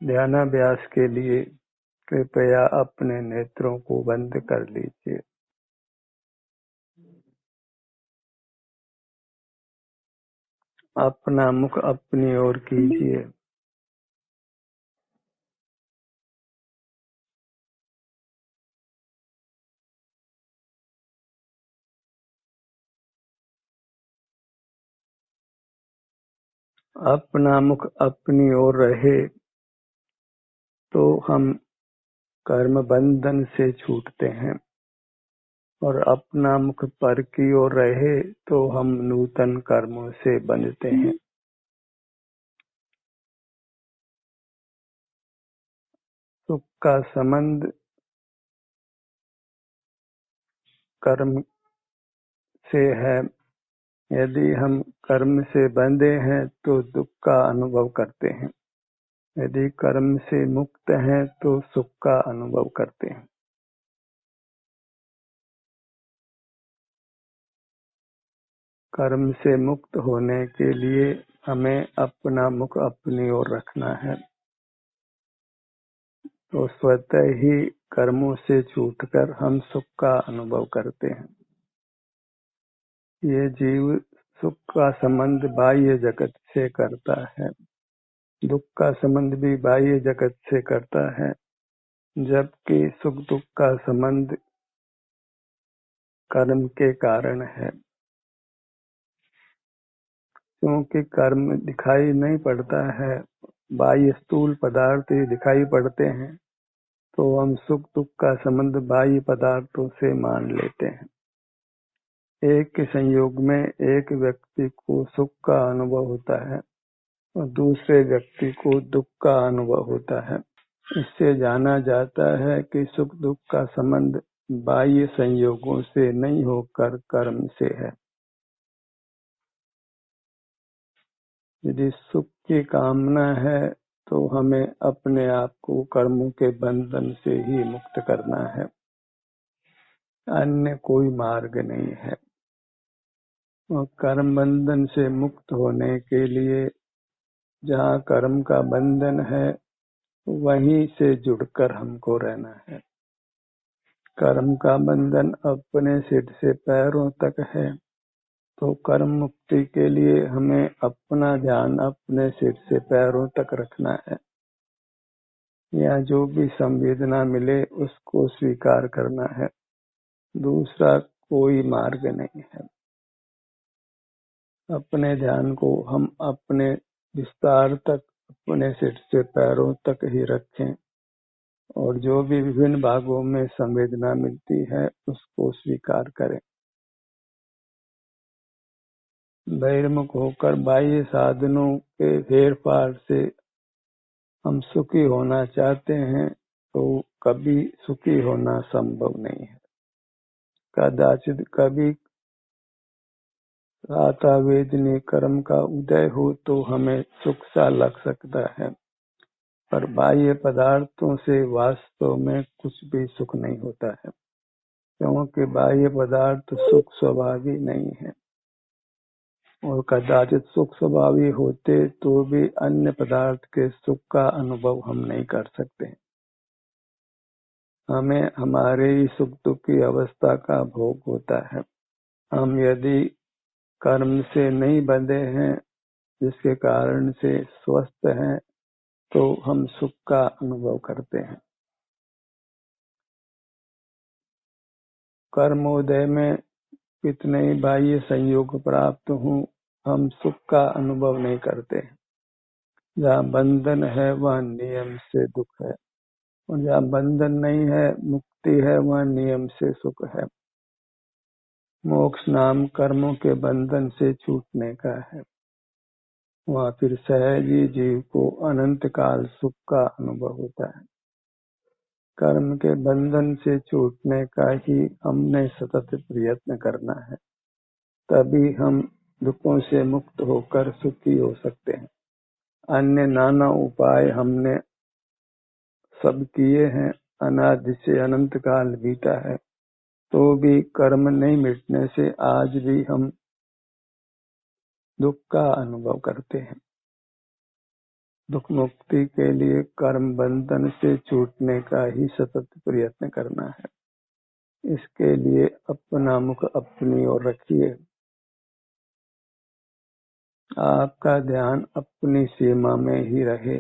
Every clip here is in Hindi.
ध्यानाभ्यास के लिए कृपया अपने नेत्रों को बंद कर लीजिए। अपना मुख अपनी ओर कीजिए। अपना मुख अपनी ओर रहे तो हम कर्म बंधन से छूटते हैं, और अपना मुख पर की ओर रहे तो हम नूतन कर्मों से बंधते हैं। सुख का संबंध कर्म से है। यदि हम कर्म से बंधे हैं तो दुख का अनुभव करते हैं, यदि कर्म से मुक्त हैं तो सुख का अनुभव करते हैं। कर्म से मुक्त होने के लिए हमें अपना मुख अपनी ओर रखना है, तो स्वतः ही कर्मों से छूटकर हम सुख का अनुभव करते हैं। ये जीव सुख का संबंध बाह्य जगत से करता है, दुख का संबंध भी बाह्य जगत से करता है, जबकि सुख दुख का संबंध कर्म के कारण है। क्योंकि कर्म दिखाई नहीं पड़ता है, बाह्य स्थूल पदार्थ ही दिखाई पड़ते हैं, तो हम सुख दुख का संबंध बाह्य पदार्थों से मान लेते हैं। एक के संयोग में एक व्यक्ति को सुख का अनुभव होता है और दूसरे व्यक्ति को दुख का अनुभव होता है। इससे जाना जाता है कि सुख दुख का संबंध बाह्य संयोगों से नहीं होकर कर्म से है। यदि सुख की कामना है तो हमें अपने आप को कर्मों के बंधन से ही मुक्त करना है, अन्य कोई मार्ग नहीं है। और कर्म बंधन से मुक्त होने के लिए जहाँ कर्म का बंधन है वहीं से जुड़कर हमको रहना है। कर्म का बंधन अपने सिर से पैरों तक है, तो कर्म मुक्ति के लिए हमें अपना ध्यान अपने सिर से पैरों तक रखना है। या जो भी संवेदना मिले उसको स्वीकार करना है, दूसरा कोई मार्ग नहीं है। अपने ध्यान को हम अपने विस्तार तक अपने सिर से पैरों तक ही रखें, और जो भी विभिन्न भागों में संवेदना मिलती है उसको स्वीकार करें। बहिर्मुख होकर बाह्य साधनों के फेर फार से हम सुखी होना चाहते हैं तो कभी सुखी होना संभव नहीं है। कदाचित कभी राता वेदनी कर्म का उदय हो तो हमें सुख सा लग सकता है, पर बाह्य पदार्थों से वास्तव में कुछ भी सुख नहीं होता है, क्योंकि बाह्य पदार्थ सुख स्वभावी नहीं है। और कदाचित सुख स्वभावी होते तो भी अन्य पदार्थ के सुख का अनुभव हम नहीं कर सकते। हमें हमारे ही सुख दुख की अवस्था का भोग होता है। हम यदि कर्म से नहीं बंधे हैं, जिसके कारण से स्वस्थ हैं, तो हम सुख का अनुभव करते हैं। कर्मोदय में कितने ही बाह्य संयोग प्राप्त हों, हम सुख का अनुभव नहीं करते। जहाँ बंधन है वहाँ नियम से दुख है, और जहाँ बंधन नहीं है मुक्ति है वहाँ नियम से सुख है। मोक्ष नाम कर्मों के बंधन से छूटने का है। वहाँ फिर सहज ही जीव को अनंत काल सुख का अनुभव होता है। कर्म के बंधन से छूटने का ही हमने सतत प्रयत्न करना है, तभी हम दुखों से मुक्त होकर सुखी हो सकते हैं। अन्य नाना उपाय हमने सब किए हैं, अनादि से अनंत काल बीता है, तो भी कर्म नहीं मिटने से आज भी हम दुख का अनुभव करते हैं। दुख मुक्ति के लिए कर्म बंधन से छूटने का ही सतत प्रयत्न करना है। इसके लिए अपना मुख अपनी ओर रखिए। आपका ध्यान अपनी सीमा में ही रहे,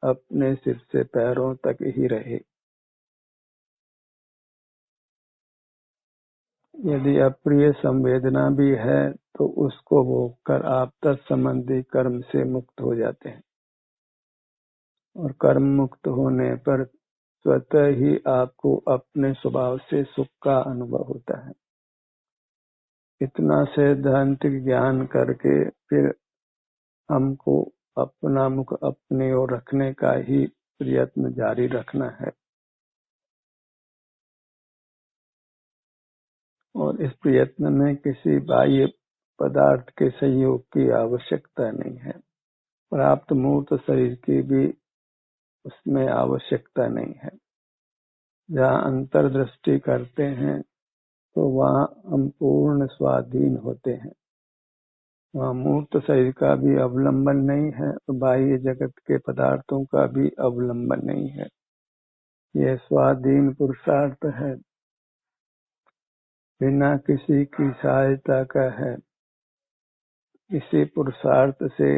अपने सिर से पैरों तक ही रहे। यदि अप्रिय संवेदना भी है तो उसको भोगकर आप तत्संबंधी कर्म से मुक्त हो जाते हैं, और कर्म मुक्त होने पर स्वतः ही आपको अपने स्वभाव से सुख का अनुभव होता है। इतना सैद्धांतिक ज्ञान करके फिर हमको अपना मुख अपनी ओर रखने का ही प्रयत्न जारी रखना है, और इस प्रयत्न में किसी बाह्य पदार्थ के सहयोग की आवश्यकता नहीं है। प्राप्त मूर्त शरीर की भी उसमें आवश्यकता नहीं है। जहाँ अंतर्दृष्टि करते हैं तो वहाँ हम पूर्ण स्वाधीन होते हैं। वहाँ मूर्त शरीर का भी अवलंबन नहीं है और बाह्य जगत के पदार्थों का भी अवलंबन नहीं है। यह स्वाधीन पुरुषार्थ है, बिना किसी की सहायता का है। इसी पुरुषार्थ से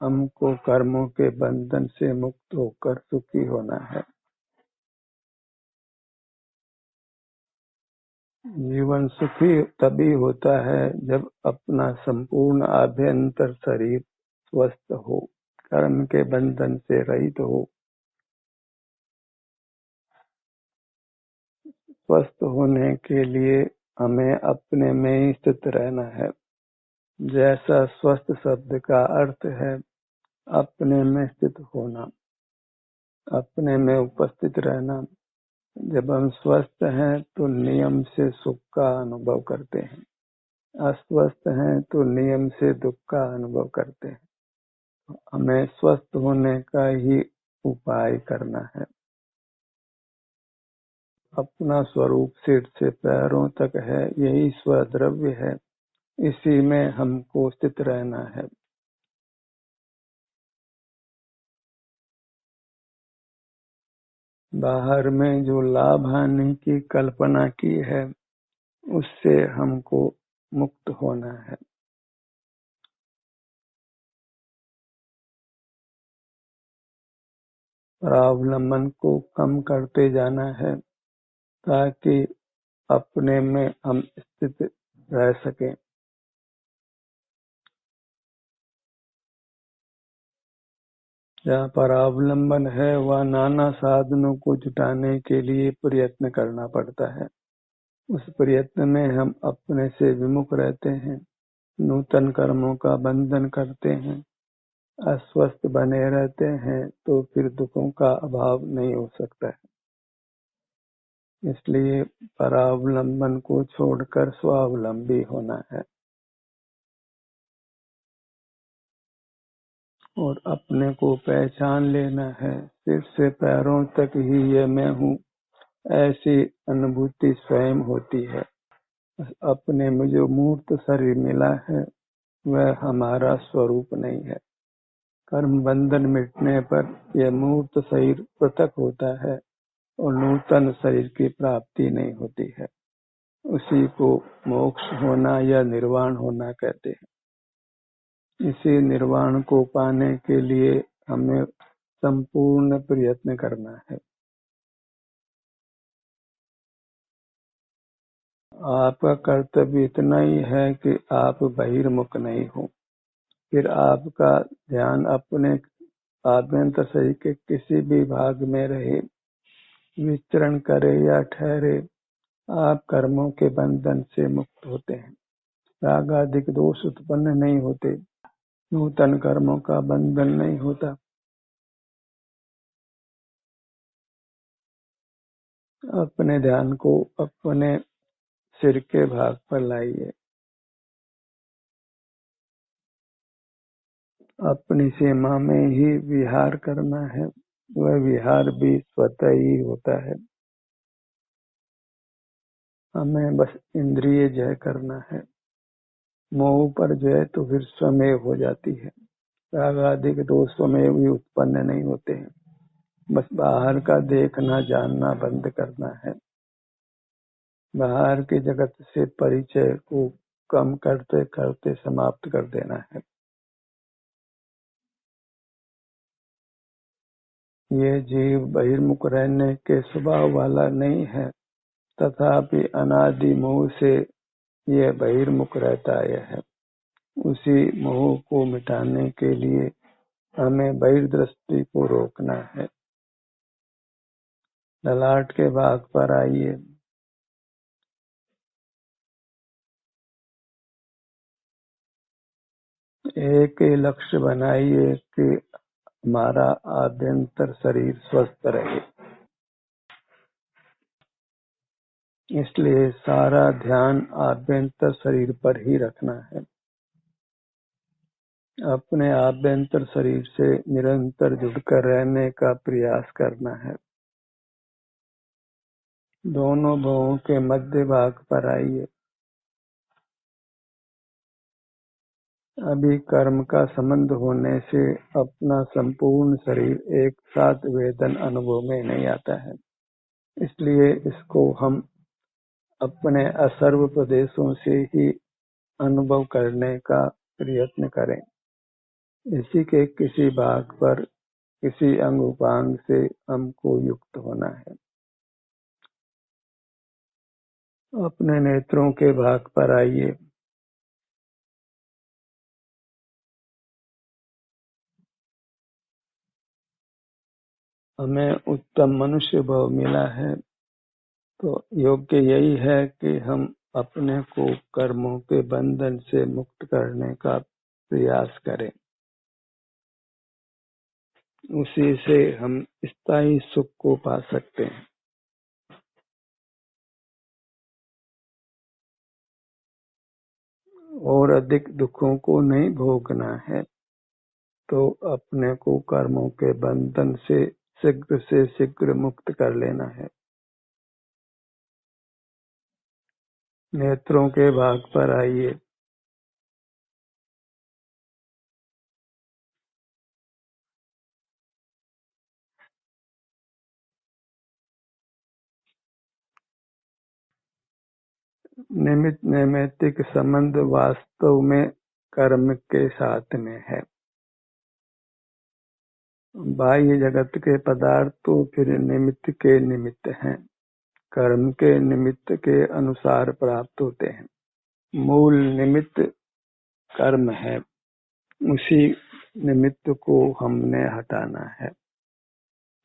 हमको कर्मों के बंधन से मुक्त होकर सुखी होना है। जीवन सुखी तभी होता है जब अपना संपूर्ण आभ्यंतर शरीर स्वस्थ हो, कर्म के बंधन से रहित हो। स्वस्थ होने के लिए हमें अपने में ही स्थित रहना है। जैसा स्वस्थ शब्द का अर्थ है अपने में स्थित होना, अपने में उपस्थित रहना। जब हम स्वस्थ हैं तो नियम से सुख का अनुभव करते हैं, अस्वस्थ हैं तो नियम से दुख का अनुभव करते हैं। हमें स्वस्थ होने का ही उपाय करना है। अपना स्वरूप सिर से पैरों तक है, यही स्वद्रव्य है, इसी में हमको स्थित रहना है। बाहर में जो लाभ हानि की कल्पना की है उससे हमको मुक्त होना है। परावलंबन को कम करते जाना है ताकि अपने में हम स्थित रह सकें। जहाँ परावलंबन है वहाँ नाना साधनों को जुटाने के लिए प्रयत्न करना पड़ता है। उस प्रयत्न में हम अपने से विमुख रहते हैं, नूतन कर्मों का बंधन करते हैं, अस्वस्थ बने रहते हैं, तो फिर दुखों का अभाव नहीं हो सकता है। इसलिए परावलंबन को छोड़कर स्वावलंबी होना है और अपने को पहचान लेना है। सिर से पैरों तक ही ये मैं हूँ, ऐसी अनुभूति स्वयं होती है। अपने में जो मूर्त शरीर मिला है वह हमारा स्वरूप नहीं है। कर्म बंधन मिटने पर यह मूर्त शरीर पृथक होता है और नूतन शरीर की प्राप्ति नहीं होती है। उसी को मोक्ष होना या निर्वाण होना कहते हैं। इसी निर्वाण को पाने के लिए हमें संपूर्ण प्रयत्न करना है। आपका कर्तव्य इतना ही है कि आप बहिर्मुख नहीं हो। फिर आपका ध्यान अपने आभ्यंतर शरीर के किसी भी भाग में रहे, विचरण करे या ठहरे, आप कर्मों के बंधन से मुक्त होते हैं। रागादिक दोष उत्पन्न नहीं होते, नूतन कर्मों का बंधन नहीं होता। अपने ध्यान को अपने सिर के भाग पर लाइए। अपनी सीमा में ही विहार करना है, वह विहार भी स्वतः ही होता है। हमें बस इंद्रिय जय करना है। मोह पर जय तो फिर स्वमेव हो जाती है। राग आदि के दोषों में भी उत्पन्न नहीं होते हैं। बस बाहर का देखना जानना बंद करना है, बाहर के जगत से परिचय को कम करते करते समाप्त कर देना है। ये जीव बहिर्मुख रहने के स्वभाव वाला नहीं है, तथापि अनादि मोह से ये बहिर्मुख रहता है। उसी मोह को मिटाने के लिए हमें बहिर्दृष्टि को रोकना है। ललाट के भाग पर आइए। एक ही लक्ष्य बनाइए कि हमारा आभ्यंतर शरीर स्वस्थ रहे। इसलिए सारा ध्यान आभ्यंतर शरीर पर ही रखना है। अपने आभ्यंतर शरीर से निरंतर जुड़कर रहने का प्रयास करना है। दोनों भवों के मध्य भाग पर आइए। अभी कर्म का संबंध होने से अपना संपूर्ण शरीर एक साथ वेदन अनुभव में नहीं आता है, इसलिए इसको हम अपने असर्व प्रदेशों से ही अनुभव करने का प्रयत्न करें। इसी के किसी भाग पर किसी अंग उपांग से हमको युक्त होना है। अपने नेत्रों के भाग पर आइए। हमें उत्तम मनुष्य भाव मिला है, तो योग्य यही है कि हम अपने को कर्मों के बंधन से मुक्त करने का प्रयास करें। उसी से हम स्थायी सुख को पा सकते हैं। और अधिक दुखों को नहीं भोगना है, तो अपने को कर्मों के बंधन से शीघ्र मुक्त कर लेना है। नेत्रों के भाग पर आइए। निमित्त नैमित्तिक संबंध वास्तव में कर्म के साथ में है। बाह्य जगत के पदार्थ तो फिर निमित्त के निमित्त हैं, कर्म के निमित्त के अनुसार प्राप्त होते हैं। मूल निमित्त कर्म है, उसी निमित्त को हमने हटाना है।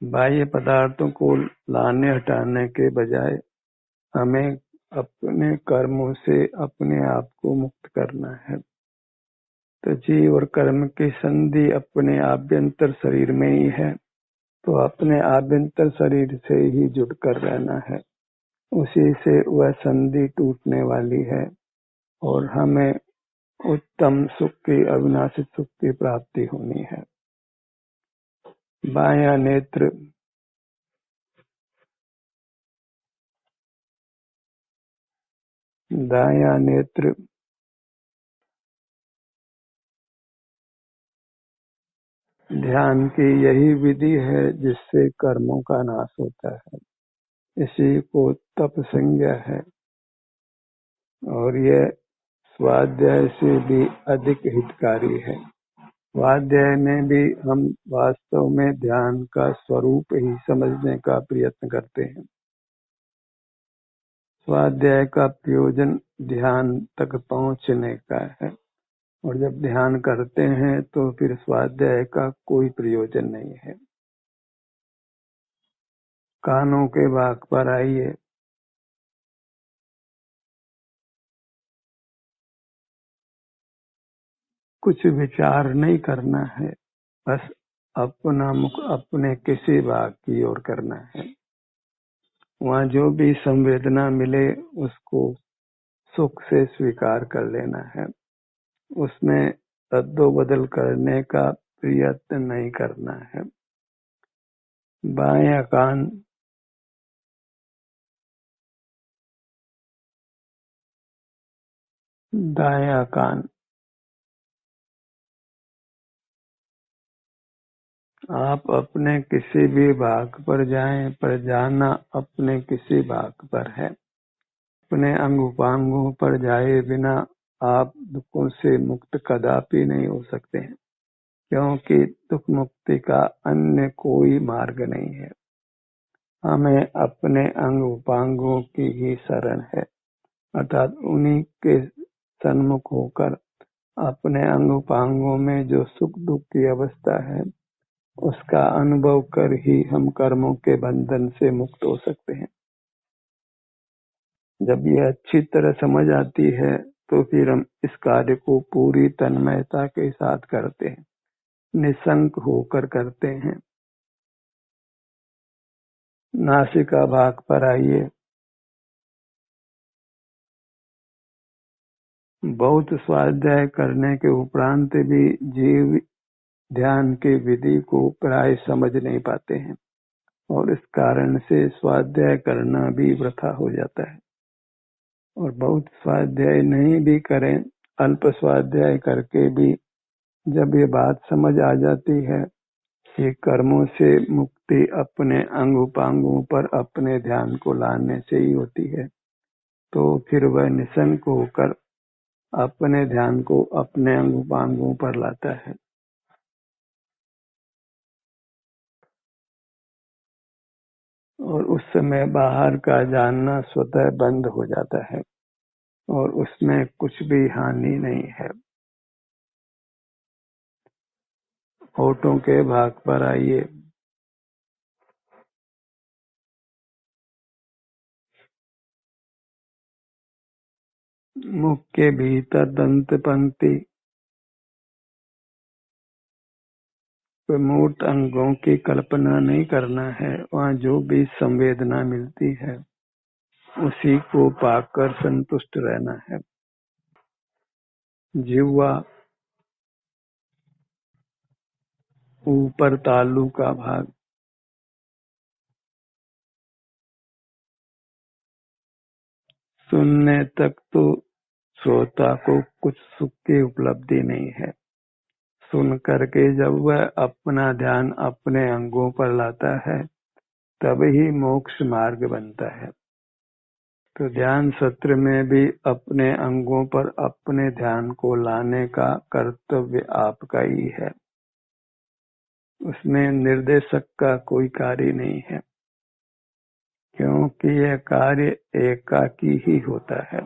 बाह्य पदार्थों को लाने हटाने के बजाय हमें अपने कर्मों से अपने आप को मुक्त करना है। तो जीव और कर्म की संधि अपने आभ्यंतर शरीर में ही है, तो अपने आभ्यंतर शरीर से ही जुड़कर रहना है। उसी से वह संधि टूटने वाली है और हमें उत्तम सुख की, अविनाशी सुख की प्राप्ति होनी है। बायां नेत्र, दायां नेत्र, ध्यान की यही विधि है जिससे कर्मों का नाश होता है। इसी को तप संज्ञा है और यह स्वाध्याय से भी अधिक हितकारी है। स्वाध्याय में भी हम वास्तव में ध्यान का स्वरूप ही समझने का प्रयत्न करते हैं। स्वाध्याय का प्रयोजन ध्यान तक पहुंचने का है, और जब ध्यान करते हैं तो फिर स्वाध्याय का कोई प्रयोजन नहीं है। कानों के भाग पर आइए। कुछ विचार नहीं करना है, बस अपना मुख अपने किसी भाग की ओर करना है। वहाँ जो भी संवेदना मिले उसको सुख से स्वीकार कर लेना है। उसमें रद्दोबदल करने का प्रयत्न नहीं करना है। बायां कान, दायां कान, आप अपने किसी भी भाग पर जाएं, पर जाना अपने किसी भाग पर है। अपने अंग उपांगों पर जाए बिना आप दुखों से मुक्त कदापि नहीं हो सकते हैं, क्योंकि दुख मुक्ति का अन्य कोई मार्ग नहीं है। हमें अपने अंग उपांगों की ही शरण है, अर्थात उन्हीं के सन्मुख होकर अपने अंग उपांगों में जो सुख दुख की अवस्था है उसका अनुभव कर ही हम कर्मों के बंधन से मुक्त हो सकते हैं। जब ये अच्छी तरह समझ आती है तो फिर हम इस कार्य को पूरी तन्मयता के साथ करते हैं, निसंक होकर करते हैं। नासिका भाग पर आइए। बहुत स्वाध्याय करने के उपरांत भी जीव ध्यान के विधि को प्राय समझ नहीं पाते हैं और इस कारण से स्वाध्याय करना भी वृथा हो जाता है। और बहुत स्वाध्याय नहीं भी करें, अल्प स्वाध्याय करके भी जब ये बात समझ आ जाती है कि कर्मों से मुक्ति अपने अंग उपांगों पर अपने ध्यान को लाने से ही होती है, तो फिर वह निसंक होकर अपने ध्यान को अपने अंग उपांगों पर लाता है। और उस समय बाहर का जानना स्वतः बंद हो जाता है और उसमें कुछ भी हानि नहीं है। होठों के भाग पर आइए। मुख के भीतर दंत पंक्ति मूर्त अंगों की कल्पना नहीं करना है। वहाँ जो भी संवेदना मिलती है उसी को पाकर संतुष्ट रहना है। जिह्वा, ऊपर तालू का भाग, सुनने तक तो श्रोता को कुछ सुख की उपलब्धि नहीं है। सुन करके जब वह अपना ध्यान अपने अंगों पर लाता है तब ही मोक्ष मार्ग बनता है। तो ध्यान सत्र में भी अपने अंगों पर अपने ध्यान को लाने का कर्तव्य आपका ही है। उसमें निर्देशक का कोई कार्य नहीं है, क्योंकि यह कार्य एकाकी ही होता है,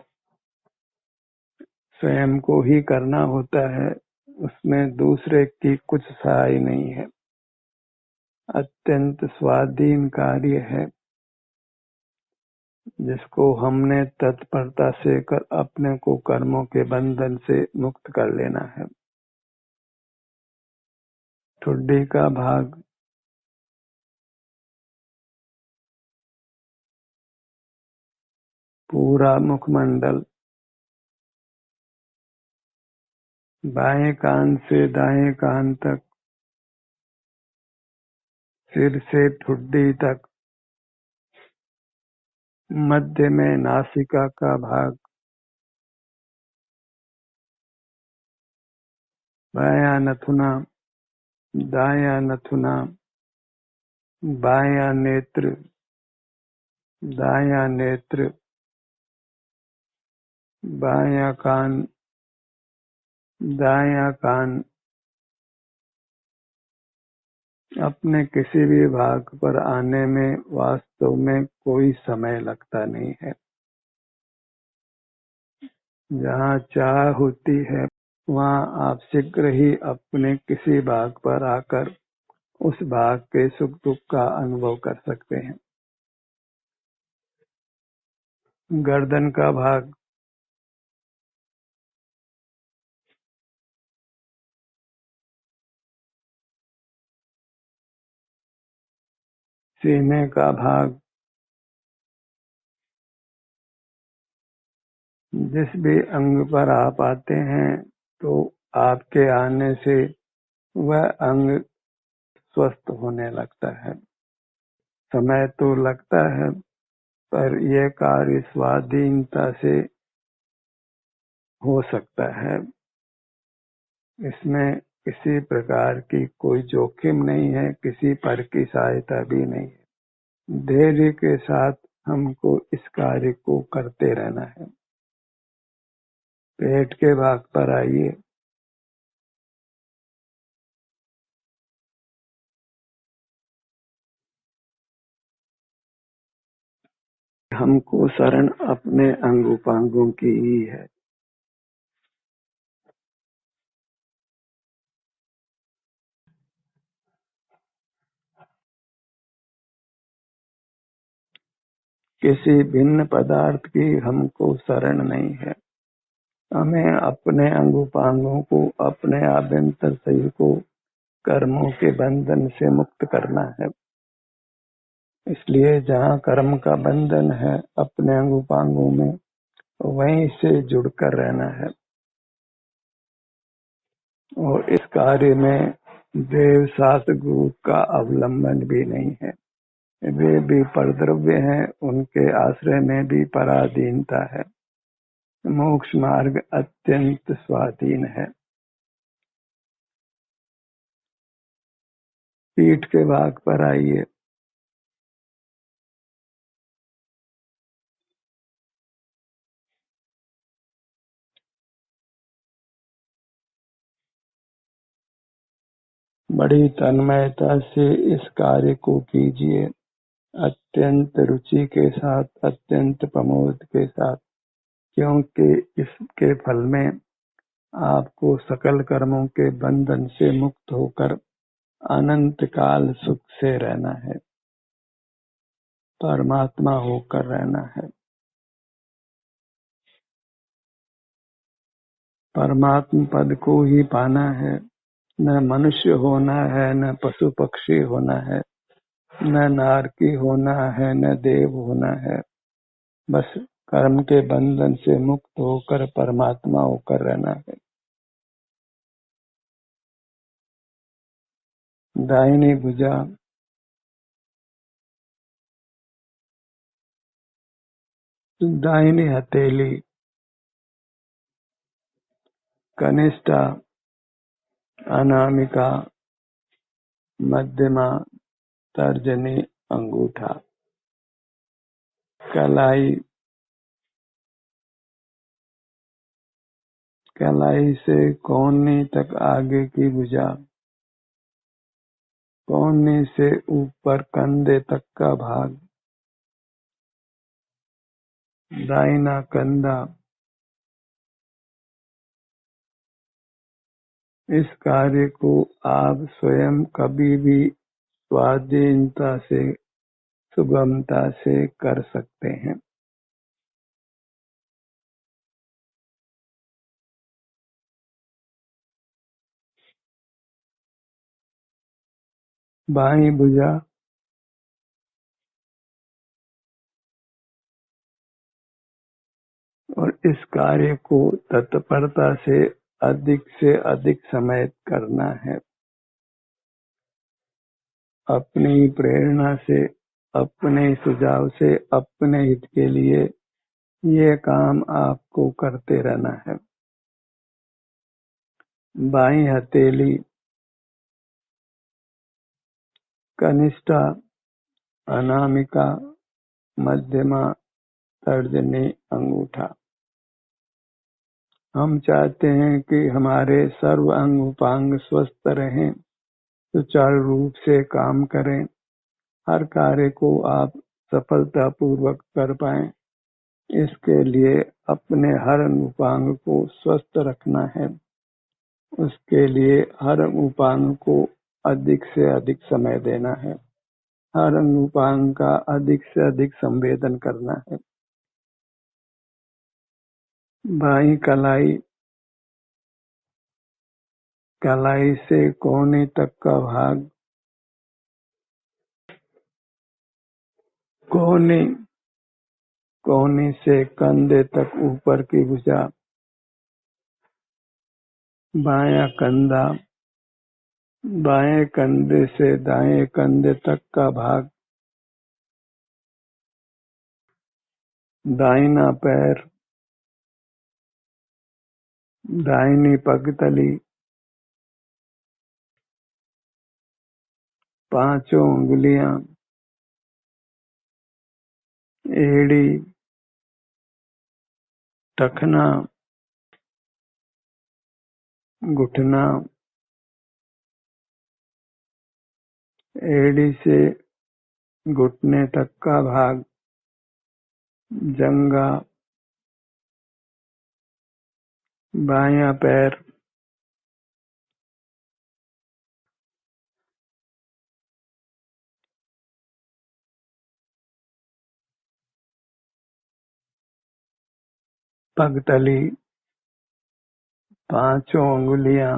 स्वयं को ही करना होता है। उसमें दूसरे की कुछ सहाय नहीं है, अत्यंत स्वाधीन कार्य है जिसको हमने तत्परता से कर अपने को कर्मों के बंधन से मुक्त कर लेना है। ठुड्डी का भाग, पूरा मुखमंडल, बाएं कान से दाएं कान तक, सिर से ठुड्डी तक, मध्य में नासिका का भाग, बायां नथुना, दायां नथुना, बायां नेत्र, दायां नेत्र, बायां कान, दायां कान। अपने किसी भी भाग पर आने में वास्तव में कोई समय लगता नहीं है। जहाँ चाह होती है वहाँ आप शीघ्र ही अपने किसी भाग पर आकर उस भाग के सुख दुख का अनुभव कर सकते हैं। गर्दन का भाग, सीने का भाग, जिस भी अंग पर आप आते हैं तो आपके आने से वह अंग स्वस्थ होने लगता है। समय तो लगता है पर यह कार्य स्वाधीनता से हो सकता है। इसमें किसी प्रकार की कोई जोखिम नहीं है, किसी पर की सहायता भी नहीं है। धैर्य के साथ हमको इस कार्य को करते रहना है। पेट के भाग पर आइए। हमको शरण अपने अंग उपांगों की ही है। किसी भिन्न पदार्थ की हमको शरण नहीं है। हमें अपने अंग उपांगों को, अपने आभ्यंतर शरीर को कर्मों के बंधन से मुक्त करना है। इसलिए जहाँ कर्म का बंधन है अपने अंग उपांगों में, वहीं से जुड़कर रहना है। और इस कार्य में देव शास्त्र गुरु का अवलंबन भी नहीं है। वे भी परद्रव्य हैं, उनके आश्रय में भी पराधीनता है। मोक्ष मार्ग अत्यंत स्वाधीन है। पीठ के भाग पर आइए। बड़ी तन्मयता से इस कार्य को कीजिए, अत्यंत रुचि के साथ, अत्यंत प्रमोद के साथ, क्योंकि इसके फल में आपको सकल कर्मों के बंधन से मुक्त होकर अनंत काल सुख से रहना है, परमात्मा होकर रहना है। परमात्मा पद को ही पाना है। न मनुष्य होना है, न पशु पक्षी होना है, न नारकी होना है, न देव होना है। बस कर्म के बंधन से मुक्त होकर परमात्मा होकर रहना है। दाहिनी भुजा, दाहिनी हथेली, कनिष्ठा, अनामिका, मध्यमा, तर्जनी, अंगूठा, कलाई, कलाई से कोहनी तक आगे की भुजा, कोहनी से ऊपर कंधे तक का भाग, दाहिना कंधा। इस कार्य को आप स्वयं कभी भी स्वाधीनता से, सुगमता से कर सकते हैं। बाईं भुजा, और इस कार्य को तत्परता से अधिक समय करना है। अपनी प्रेरणा से, अपने सुझाव से, अपने हित के लिए ये काम आपको करते रहना है। बाईं हथेली, कनिष्ठा, अनामिका, मध्यमा, तर्जनी, अंगूठा। हम चाहते हैं कि हमारे सर्व अंग उपांग स्वस्थ रहें, सुचारू रूप से काम करें, हर कार्य को आप सफलतापूर्वक कर पाएं। इसके लिए अपने हर अंग उपांग को स्वस्थ रखना है। उसके लिए हर अंग उपांग को अधिक से अधिक समय देना है, हर अंग उपांग का अधिक से अधिक संवेदन करना है। बाईं कलाई, कलाई से कोहनी तक का भाग, कोहनी, कोहनी से कंधे तक ऊपर की भुजा, बायां कंधा, बाएं कंधे से दाएं कंधे तक का भाग, दाहिना पैर, दाहिनी पगतली, पांचों उंगलियां, एड़ी, टखना, घुटना, एड़ी से घुटने तक का भाग, जंघा, बायां पैर, पगतली, पांचों उंगलियां,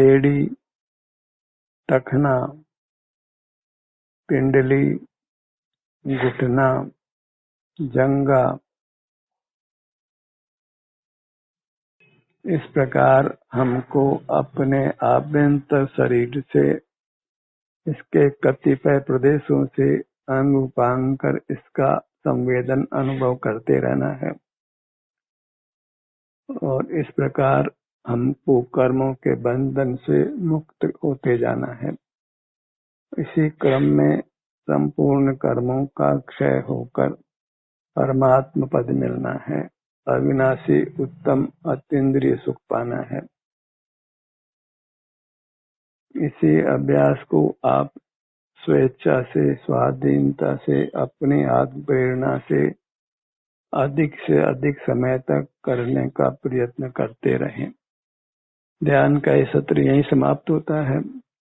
एड़ी, टखना, पिंडली, घुटना, जंघा। इस प्रकार हमको अपने आभ्यंतर शरीर से इसके कतिपय प्रदेशों से अंग उपांग कर इसका संवेदन अनुभव करते रहना है और इस प्रकार हमको कर्मों के बंधन से मुक्त होते जाना है। इसी क्रम में संपूर्ण कर्मों का क्षय होकर परमात्म पद मिलना है, अविनाशी उत्तम अतीन्द्रिय सुख पाना है। इसी अभ्यास को आप स्वेच्छा से, स्वाधीनता से, अपनी आत्म प्रेरणा से अधिक समय तक करने का प्रयत्न करते रहें। ध्यान का ये सत्र यहीं समाप्त होता है।